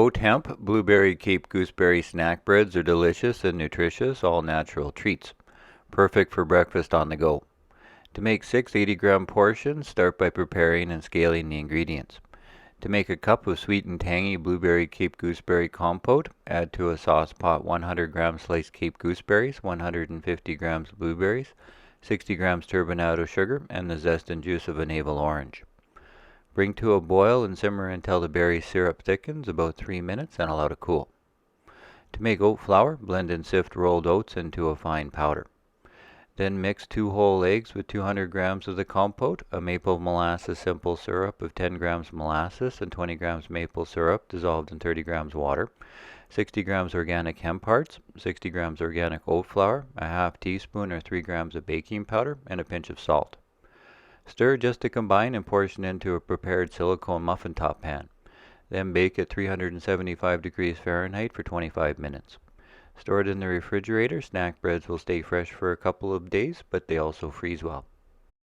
Oat Hemp, Blueberry Cape Gooseberry snack breads are delicious and nutritious, all natural treats. Perfect for breakfast on the go. To make 6 80-gram portions, start by preparing and scaling the ingredients. To make a cup of sweet and tangy Blueberry Cape Gooseberry compote, add to a sauce pot 100 grams sliced Cape gooseberries, 150 grams blueberries, 60 grams turbinado sugar, and the zest and juice of a navel orange. Bring to a boil and simmer until the berry syrup thickens, about 3 minutes, and allow to cool. To make oat flour, blend and sift rolled oats into a fine powder. Then mix 2 whole eggs with 200 grams of the compote, a maple molasses simple syrup of 10 grams molasses and 20 grams maple syrup dissolved in 30 grams water, 60 grams organic hemp hearts, 60 grams organic oat flour, a half teaspoon or 3 grams of baking powder, and a pinch of salt. Stir just to combine and portion into a prepared silicone muffin top pan. Then bake at 375 degrees Fahrenheit for 25 minutes. Stored in the refrigerator, snack breads will stay fresh for a couple of days, but they also freeze well.